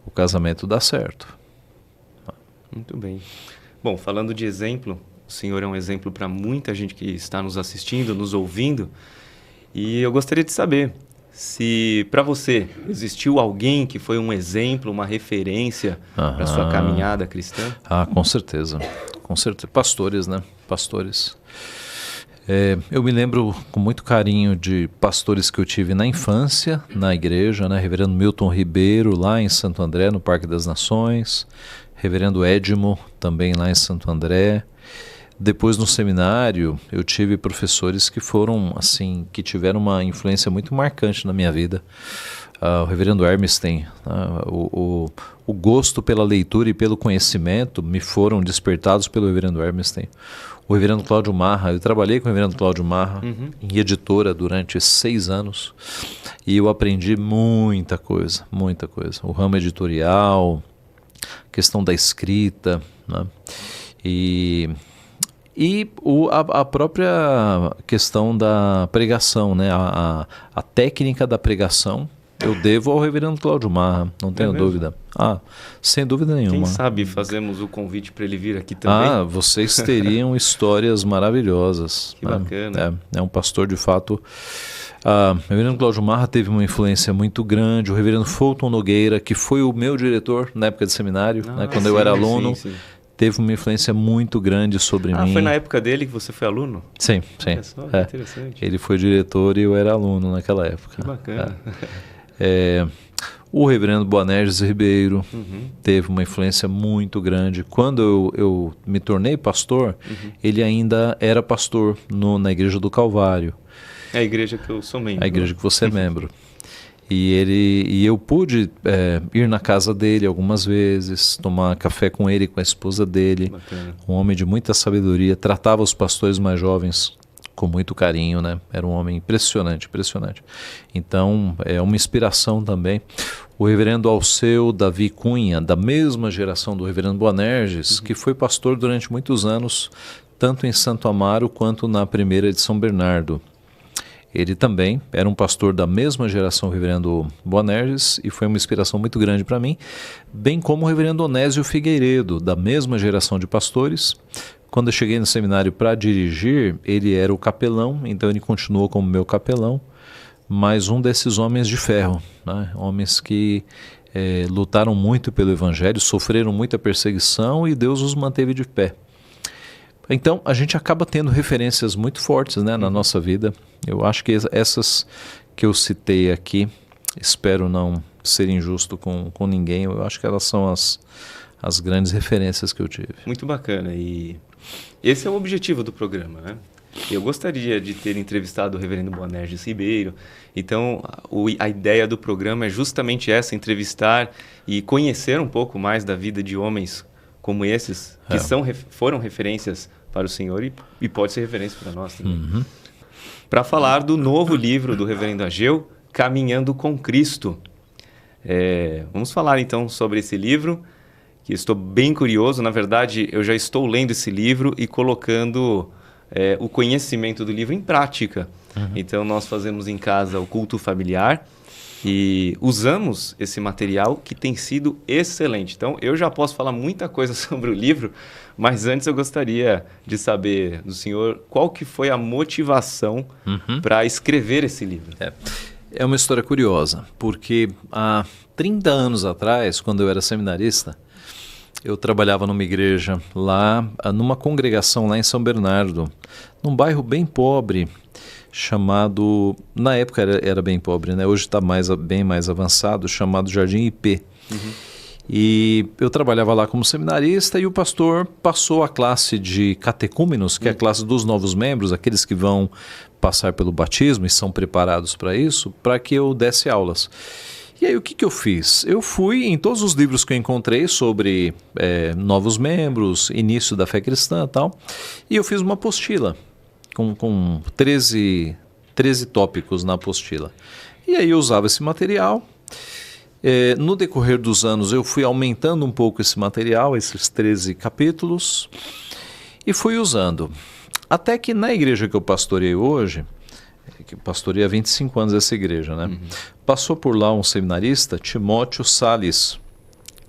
o casamento dá certo. Muito bem. Bom, falando de exemplo, o senhor é um exemplo para muita gente que está nos assistindo, nos ouvindo, e eu gostaria de saber se para você existiu alguém que foi um exemplo, uma referência para a sua caminhada cristã. Com certeza. Com certeza. Pastores, né? Pastores. Eu me lembro com muito carinho de pastores que eu tive na infância, na igreja, né? Reverendo Milton Ribeiro, lá em Santo André, no Parque das Nações. Reverendo Edmo, também lá em Santo André. Depois no seminário eu tive professores que foram assim, que tiveram uma influência muito marcante na minha vida. O reverendo Hermestein, o gosto pela leitura e pelo conhecimento me foram despertados pelo reverendo Hermestein. O reverendo Cláudio Marra, eu trabalhei com o reverendo Cláudio Marra em editora durante 6 anos e eu aprendi muita coisa, muita coisa. O ramo editorial, questão da escrita, né? E a própria questão da pregação, né? A técnica da pregação eu devo ao reverendo Cláudio Marra, não tenho dúvida. Sem dúvida nenhuma. Quem sabe fazemos o convite para ele vir aqui também? Vocês teriam histórias maravilhosas. Que bacana. É um pastor de fato. O reverendo Cláudio Marra teve uma influência muito grande. O reverendo Fulton Nogueira, que foi o meu diretor na época de seminário, né, quando eu era aluno, teve uma influência muito grande sobre mim. Foi na época dele que você foi aluno? Sim. Olha só, que interessante. Ele foi diretor e eu era aluno naquela época. Que bacana. O reverendo Boanerges Ribeiro teve uma influência muito grande. Quando eu me tornei pastor, ele ainda era pastor na Igreja do Calvário. É a igreja que eu sou membro. A igreja que você é membro. E eu pude ir na casa dele algumas vezes, tomar café com ele, com a esposa dele. Bacana. Um homem de muita sabedoria, tratava os pastores mais jovens com muito carinho, né? Era um homem impressionante, impressionante. Então, é uma inspiração também. O reverendo Alceu Davi Cunha, da mesma geração do reverendo Boanerges, que foi pastor durante muitos anos, tanto em Santo Amaro quanto na primeira de São Bernardo. Ele também era um pastor da mesma geração do reverendo Boanerges e foi uma inspiração muito grande para mim, bem como o reverendo Onésio Figueiredo, da mesma geração de pastores. Quando eu cheguei no seminário para dirigir, ele era o capelão, então ele continuou como meu capelão, mas um desses homens de ferro, né? Homens que lutaram muito pelo evangelho, sofreram muita perseguição e Deus os manteve de pé. Então, a gente acaba tendo referências muito fortes, né, na nossa vida. Eu acho que essas que eu citei aqui, espero não ser injusto com ninguém, eu acho que elas são as grandes referências que eu tive. Muito bacana. E esse é o objetivo do programa, né? Eu gostaria de ter entrevistado o reverendo Boanerges Ribeiro. Então, a ideia do programa é justamente essa, entrevistar e conhecer um pouco mais da vida de homens como esses, que foram referências para o Senhor e pode ser referência para nós também. Para falar do novo livro do reverendo Ageu, Caminhando com Cristo. Vamos falar então sobre esse livro, que estou bem curioso. Na verdade, eu já estou lendo esse livro e colocando o conhecimento do livro em prática. Então, nós fazemos em casa o culto familiar e usamos esse material que tem sido excelente. Então, eu já posso falar muita coisa sobre o livro, mas antes eu gostaria de saber do senhor qual que foi a motivação para escrever esse livro. É uma história curiosa, porque há 30 anos atrás, quando eu era seminarista, eu trabalhava numa igreja lá, numa congregação lá em São Bernardo, num bairro bem pobre, chamado, na época era bem pobre, né? Hoje está bem mais avançado, chamado Jardim IP. E eu trabalhava lá como seminarista e o pastor passou a classe de catecúmenos, que é a classe dos novos membros, aqueles que vão passar pelo batismo e são preparados para isso, para que eu desse aulas. E aí o que eu fiz? Eu fui em todos os livros que eu encontrei sobre novos membros, início da fé cristã e tal, e eu fiz uma apostila com 13 tópicos na apostila. E aí eu usava esse material. No decorrer dos anos eu fui aumentando um pouco esse material, esses 13 capítulos, e fui usando. Até que na igreja que eu pastorei hoje, que pastorei há 25 anos essa igreja, né? Passou por lá um seminarista, Timóteo Salles,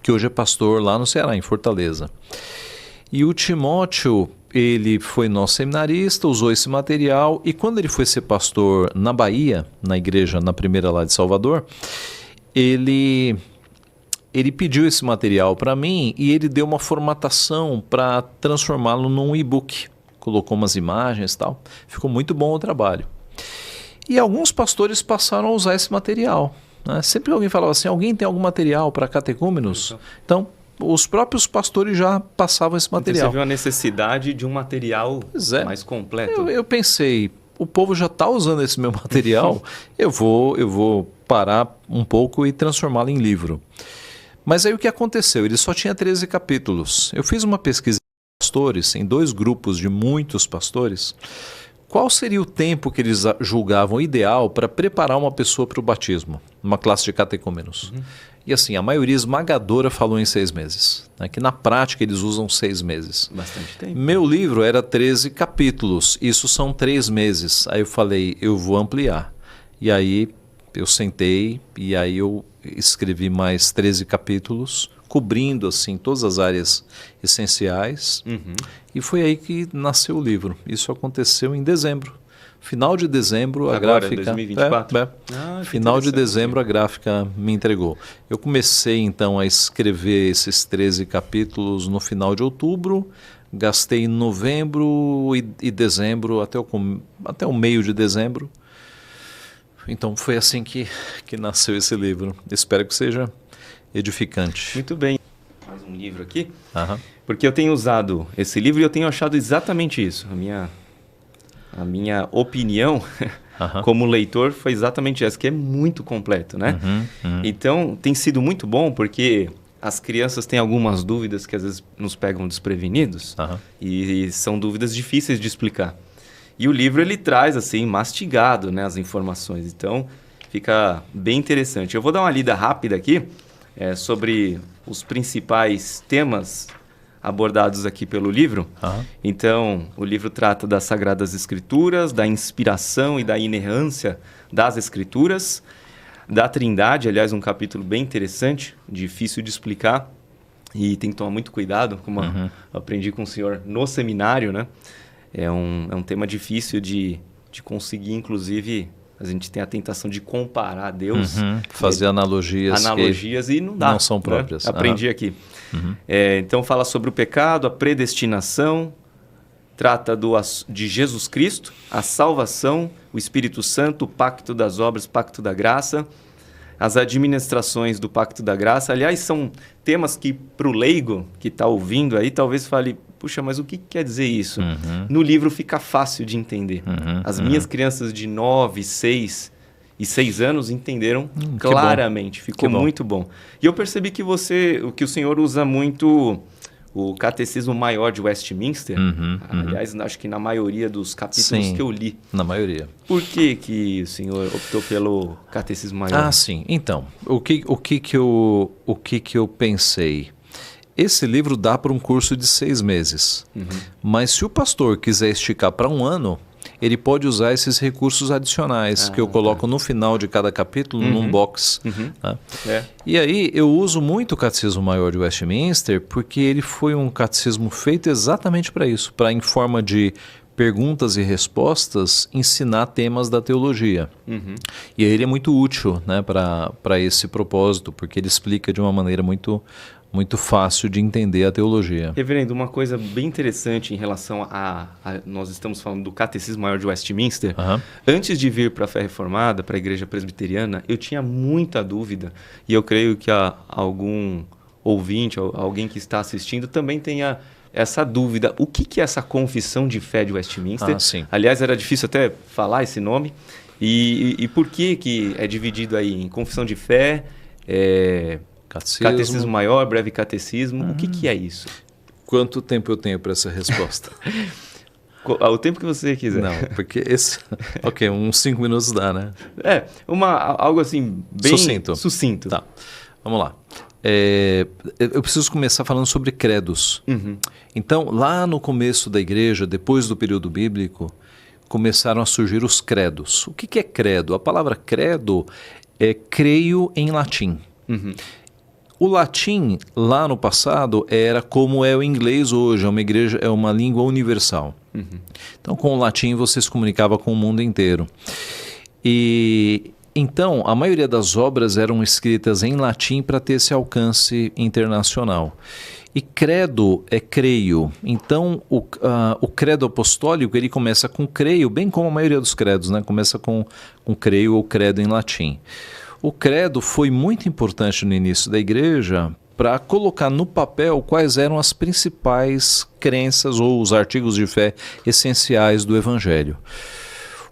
que hoje é pastor lá no Ceará, em Fortaleza. E o Timóteo, ele foi nosso seminarista, usou esse material, e quando ele foi ser pastor na Bahia, na igreja, na primeira lá de Salvador, ele pediu esse material para mim e ele deu uma formatação para transformá-lo num e-book. Colocou umas imagens e tal. Ficou muito bom o trabalho. E alguns pastores passaram a usar esse material, né? Sempre que alguém falava assim, alguém tem algum material para catecúmenos? Então, os próprios pastores já passavam esse Então, material. você viu a necessidade de um material mais completo. Eu pensei, o povo já está usando esse meu material, eu vou parar um pouco e transformá-lo em livro. Mas aí o que aconteceu? Ele só tinha 13 capítulos. Eu fiz uma pesquisa de pastores, em 2 grupos de muitos pastores. Qual seria o tempo que eles julgavam ideal para preparar uma pessoa para o batismo? Uma classe de catecúmenos. E assim, a maioria esmagadora falou em 6 meses. Né? Que na prática eles usam 6 meses. Bastante tempo. Meu livro era 13 capítulos. Isso são 3 meses. Aí eu falei, eu vou ampliar. E aí eu sentei e aí eu escrevi mais 13 capítulos, cobrindo assim todas as áreas essenciais. E foi aí que nasceu o livro. Isso aconteceu em dezembro. Final de dezembro, a gráfica... 2024? Final de dezembro, a gráfica me entregou. Eu comecei, então, a escrever esses 13 capítulos no final de outubro, gastei novembro e dezembro, até o meio de dezembro. Então, foi assim que nasceu esse livro. Espero que seja edificante. Muito bem. Mais um livro aqui, porque eu tenho usado esse livro e eu tenho achado exatamente isso. A minha opinião como leitor foi exatamente essa, que é muito completo, né? Então, tem sido muito bom porque as crianças têm algumas dúvidas que às vezes nos pegam desprevenidos e são dúvidas difíceis de explicar. E o livro ele traz assim, mastigado, né, as informações, então fica bem interessante. Eu vou dar uma lida rápida aqui sobre os principais temas abordados aqui pelo livro. Então, o livro trata das Sagradas Escrituras, da inspiração e da inerrância das Escrituras, da Trindade, aliás, um capítulo bem interessante, difícil de explicar e tem que tomar muito cuidado, como eu aprendi com o senhor no seminário, né? É um tema difícil de conseguir, inclusive, a gente tem a tentação de comparar Deus. Fazer analogias e não dá. Não são próprias. Né? Aprendi aqui. Então fala sobre o pecado, a predestinação, trata de Jesus Cristo, a salvação, o Espírito Santo, o pacto das obras, pacto da graça, as administrações do pacto da graça. Aliás, são temas que para o leigo que está ouvindo aí, talvez fale, puxa, mas o que quer dizer isso? No livro fica fácil de entender. As minhas crianças de 9, 6 e 6 anos entenderam claramente. Ficou muito bom. E eu percebi que o senhor usa muito o Catecismo Maior de Westminster. Aliás, acho que na maioria dos capítulos que eu li. Na maioria. Por que o senhor optou pelo Catecismo Maior? Sim. Então, o que eu pensei? Esse livro dá para um curso de 6 meses. Mas se o pastor quiser esticar para 1 ano, ele pode usar esses recursos adicionais que eu coloco no final de cada capítulo, num box. Né? E aí eu uso muito o Catecismo Maior de Westminster porque ele foi um catecismo feito exatamente para isso, para em forma de perguntas e respostas ensinar temas da teologia. E aí ele é muito útil, né, para esse propósito, porque ele explica de uma maneira muito fácil de entender a teologia. Reverendo, uma coisa bem interessante em relação nós estamos falando do Catecismo Maior de Westminster. Antes de vir para a Fé Reformada, para a Igreja Presbiteriana, eu tinha muita dúvida, e eu creio que algum ouvinte, alguém que está assistindo, também tenha essa dúvida. O que é essa Confissão de Fé de Westminster? Aliás, era difícil até falar esse nome. E por que é dividido aí em Confissão de Fé, Catecismo Maior, Breve Catecismo? O que é isso? Quanto tempo eu tenho para essa resposta? O tempo que você quiser. Não, porque uns 5 minutos dá, né? Algo assim, bem sucinto. Tá, vamos lá. Eu preciso começar falando sobre credos. Então, lá no começo da igreja, depois do período bíblico, começaram a surgir os credos. O que é credo? A palavra credo é creio em latim. O latim, lá no passado, era como é o inglês hoje, é uma língua universal. Então, com o latim, você se comunicava com o mundo inteiro. E então, a maioria das obras eram escritas em latim para ter esse alcance internacional. E credo é creio. Então, o credo apostólico, ele começa com creio, bem como a maioria dos credos, né? Começa com creio ou credo em latim. O credo foi muito importante no início da igreja para colocar no papel quais eram as principais crenças ou os artigos de fé essenciais do Evangelho.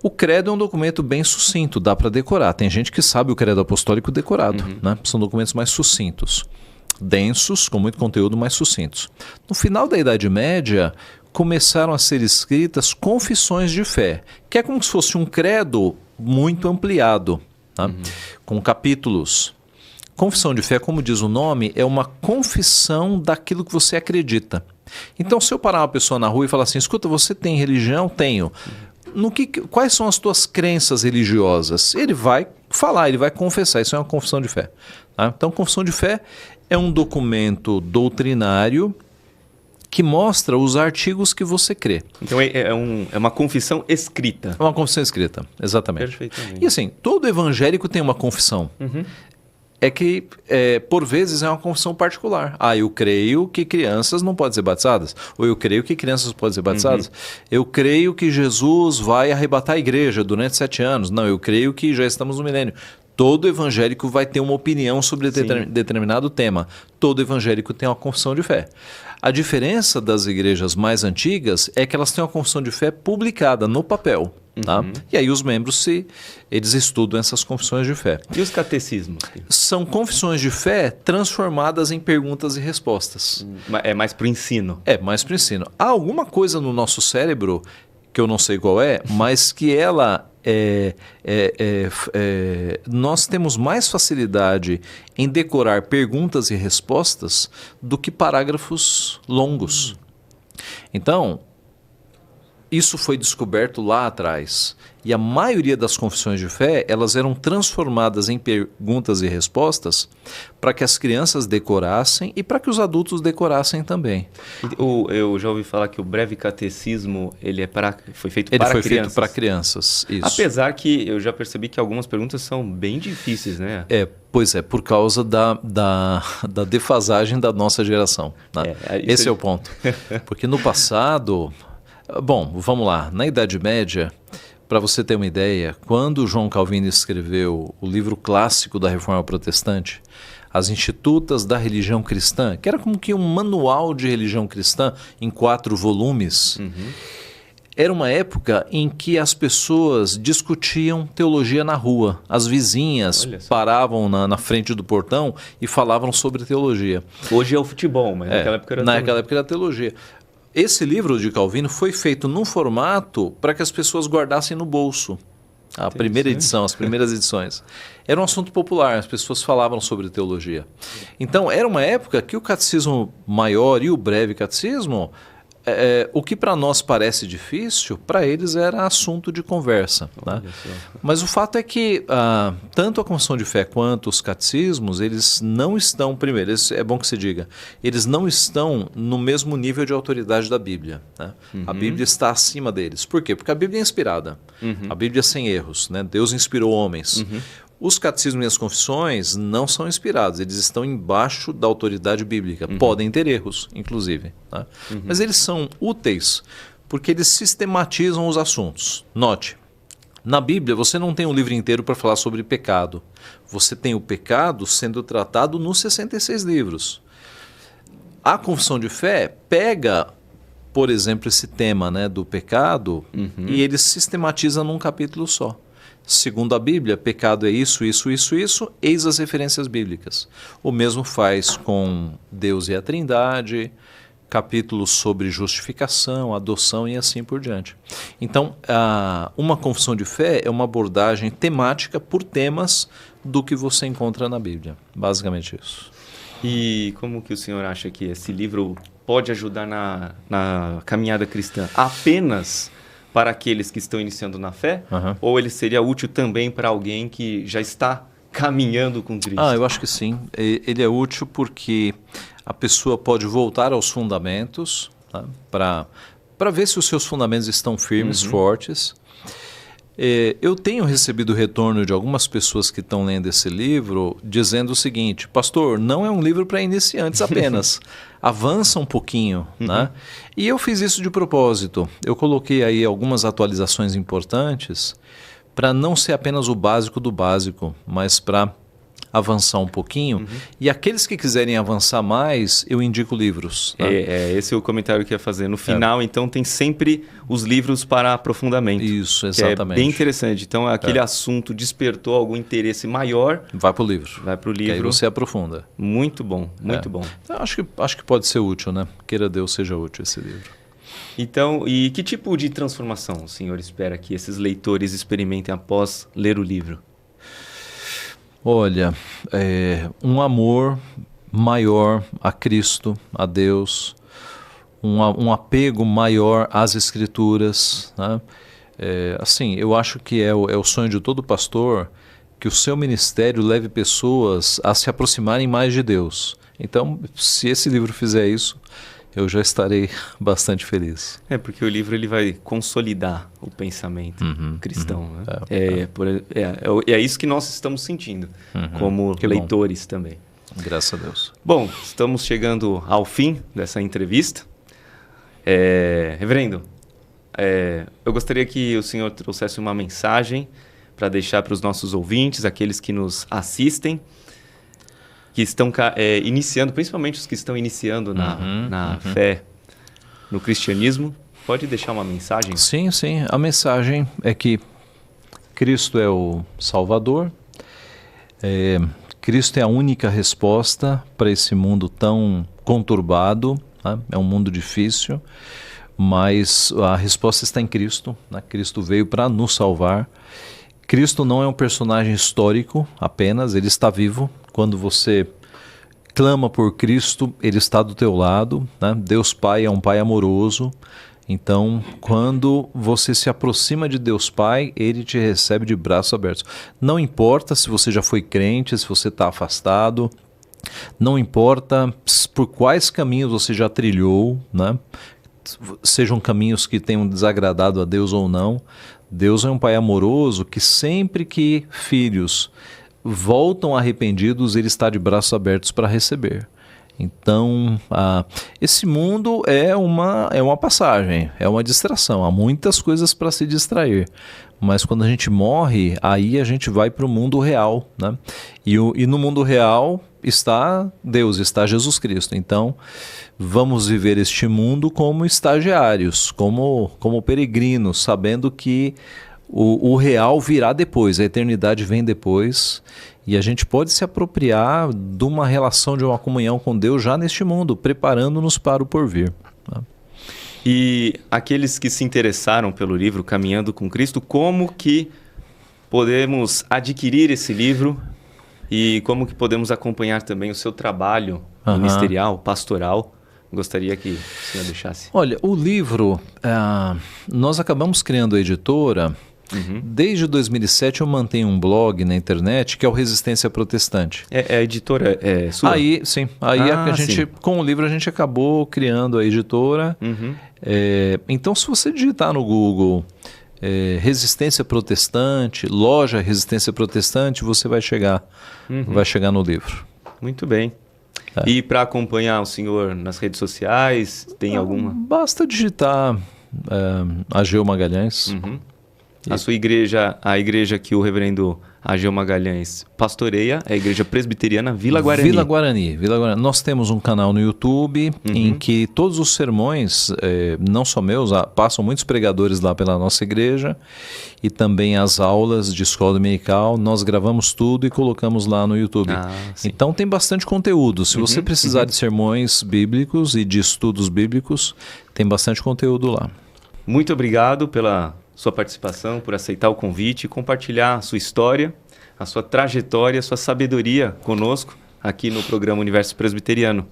O credo é um documento bem sucinto, dá para decorar. Tem gente que sabe o credo apostólico decorado, né? São documentos mais sucintos, densos, com muito conteúdo, mais sucintos. No final da Idade Média, começaram a ser escritas confissões de fé, que é como se fosse um credo muito ampliado, tá? Com capítulos. Confissão de fé, como diz o nome, é uma confissão daquilo que você acredita. Então, se eu parar uma pessoa na rua e falar assim, escuta, você tem religião? Tenho. Quais são as tuas crenças religiosas? Ele vai falar, ele vai confessar. Isso é uma confissão de fé. Tá? Então, confissão de fé é um documento doutrinário que mostra os artigos que você crê. Então é uma confissão escrita. É uma confissão escrita, exatamente. Perfeitamente. E assim, todo evangélico tem uma confissão. É que, por vezes, é uma confissão particular. Eu creio que crianças não podem ser batizadas. Ou eu creio que crianças podem ser batizadas. Eu creio que Jesus vai arrebatar a igreja durante 7 anos. Não, eu creio que já estamos no milênio. Todo evangélico vai ter uma opinião sobre determinado tema. Todo evangélico tem uma confissão de fé. A diferença das igrejas mais antigas é que elas têm uma confissão de fé publicada no papel. Tá? E aí os membros, eles estudam essas confissões de fé. E os catecismos? São confissões de fé transformadas em perguntas e respostas. É mais para o ensino. É mais para o ensino. Há alguma coisa no nosso cérebro, que eu não sei qual é, mas que ela... nós temos mais facilidade em decorar perguntas e respostas do que parágrafos longos. Então, isso foi descoberto lá atrás. E a maioria das confissões de fé, elas eram transformadas em perguntas e respostas para que as crianças decorassem e para que os adultos decorassem também. Eu já ouvi falar que o breve catecismo foi feito para crianças. Ele foi feito para crianças, isso. Apesar que eu já percebi que algumas perguntas são bem difíceis, né? Pois é, por causa da defasagem da nossa geração. Né? Esse é o ponto. Porque no passado... Bom, vamos lá. Na Idade Média, para você ter uma ideia, quando João Calvino escreveu o livro clássico da Reforma Protestante, As Institutas da Religião Cristã, que era como que um manual de religião cristã em 4 volumes, era uma época em que as pessoas discutiam teologia na rua. As vizinhas paravam na frente do portão e falavam sobre teologia. Hoje é o futebol, mas naquela época era teologia. Naquela época era teologia. Esse livro de Calvino foi feito num formato para que as pessoas guardassem no bolso. A primeira edição, as primeiras edições. Era um assunto popular, as pessoas falavam sobre teologia. Então, era uma época que o catecismo maior e o breve catecismo, o que para nós parece difícil, para eles era assunto de conversa. Né? Mas o fato é que tanto a confissão de fé quanto os catecismos, eles não estão, primeiro, é bom que se diga, eles não estão no mesmo nível de autoridade da Bíblia. Né? A Bíblia está acima deles. Por quê? Porque a Bíblia é inspirada. A Bíblia é sem erros. Né? Deus inspirou homens. Os catecismos e as confissões não são inspirados, eles estão embaixo da autoridade bíblica. Podem ter erros, inclusive. Tá? Mas eles são úteis porque eles sistematizam os assuntos. Note, na Bíblia você não tem um livro inteiro para falar sobre pecado. Você tem o pecado sendo tratado nos 66 livros. A confissão de fé pega, por exemplo, esse tema, né, do pecado e ele sistematiza num capítulo só. Segundo a Bíblia, pecado é isso, isso, isso, isso, eis as referências bíblicas. O mesmo faz com Deus e a Trindade, capítulos sobre justificação, adoção e assim por diante. Então, uma confissão de fé é uma abordagem temática por temas do que você encontra na Bíblia. Basicamente isso. E como que o senhor acha que esse livro pode ajudar na caminhada cristã? Apenas para aqueles que estão iniciando na fé? Ou ele seria útil também para alguém que já está caminhando com Cristo? Eu acho que sim. Ele é útil porque a pessoa pode voltar aos fundamentos, tá? Para ver se os seus fundamentos estão firmes, fortes. Eu tenho recebido retorno de algumas pessoas que estão lendo esse livro dizendo o seguinte: pastor, não é um livro para iniciantes apenas, avança um pouquinho. Né? E eu fiz isso de propósito. Eu coloquei aí algumas atualizações importantes para não ser apenas o básico do básico, mas para avançar um pouquinho. E aqueles que quiserem avançar mais, eu indico livros. Tá? Esse é o comentário que eu ia fazer. No final, então, tem sempre os livros para aprofundamento. Isso, exatamente. Que é bem interessante. Então, aquele assunto despertou algum interesse maior. Vai para o livro. Vai para o livro. Que aí você aprofunda. Muito bom, muito bom. Então, acho que pode ser útil, né? Queira Deus seja útil esse livro. Então, e que tipo de transformação o senhor espera que esses leitores experimentem após ler o livro? Olha, um amor maior a Cristo, a Deus, um apego maior às Escrituras, né? Assim, eu acho que é o sonho de todo pastor que o seu ministério leve pessoas a se aproximarem mais de Deus. Então, se esse livro fizer isso, eu já estarei bastante feliz. Porque o livro ele vai consolidar o pensamento cristão. Né? É isso que nós estamos sentindo, como leitores também. Graças a Deus. Bom, estamos chegando ao fim dessa entrevista. Reverendo, eu gostaria que o senhor trouxesse uma mensagem para deixar para os nossos ouvintes, aqueles que nos assistem, que estão iniciando, principalmente os que estão iniciando na fé, no cristianismo. Pode deixar uma mensagem? Sim. A mensagem é que Cristo é o Salvador, Cristo é a única resposta para esse mundo tão conturbado, né? É um mundo difícil, mas a resposta está em Cristo, né? Cristo veio para nos salvar. Cristo não é um personagem histórico apenas, ele está vivo. Quando você clama por Cristo, ele está do teu lado, né? Deus Pai é um Pai amoroso. Então, quando você se aproxima de Deus Pai, ele te recebe de braços abertos. Não importa se você já foi crente, se você está afastado, não importa por quais caminhos você já trilhou, né? Sejam caminhos que tenham desagradado a Deus ou não. Deus é um Pai amoroso que sempre que filhos voltam arrependidos, ele está de braços abertos para receber. Então, esse mundo é uma passagem, é uma distração. Há muitas coisas para se distrair. Mas quando a gente morre, aí a gente vai para o mundo real, né? E no mundo real está Deus, está Jesus Cristo. Então, vamos viver este mundo como estagiários, como peregrinos, sabendo que o real virá depois, a eternidade vem depois. E a gente pode se apropriar de uma relação, de uma comunhão com Deus já neste mundo, preparando-nos para o porvir. E aqueles que se interessaram pelo livro Caminhando com Cristo, como que podemos adquirir esse livro e como que podemos acompanhar também o seu trabalho ministerial, pastoral? Gostaria que o senhor deixasse. Olha, o livro, nós acabamos criando a editora. Desde 2007 eu mantenho um blog na internet que é o Resistência Protestante. A editora é sua? Aí, sim. Com o livro a gente acabou criando a editora. Então, se você digitar no Google Resistência Protestante, loja Resistência Protestante, você vai chegar no livro. Muito bem. E para acompanhar o senhor nas redes sociais, tem alguma? Basta digitar Ageu Magalhães. A sua igreja, a igreja que o reverendo Ageu Magalhães pastoreia, é a Igreja Presbiteriana Vila Guarani. Vila Guarani. Nós temos um canal no YouTube em que todos os sermões, não só meus, passam muitos pregadores lá pela nossa igreja, e também as aulas de escola dominical, nós gravamos tudo e colocamos lá no YouTube. Então tem bastante conteúdo. Se você precisar de sermões bíblicos e de estudos bíblicos, tem bastante conteúdo lá. Muito obrigado pela sua participação, por aceitar o convite e compartilhar a sua história, a sua trajetória, a sua sabedoria conosco aqui no programa Universo Presbiteriano.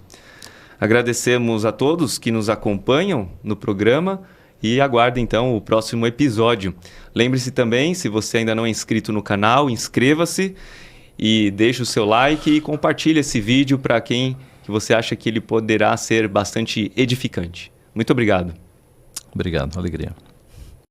Agradecemos a todos que nos acompanham no programa e aguardem então o próximo episódio. Lembre-se também, se você ainda não é inscrito no canal, inscreva-se e deixe o seu like e compartilhe esse vídeo para quem que você acha que ele poderá ser bastante edificante. Muito obrigado. Obrigado, alegria.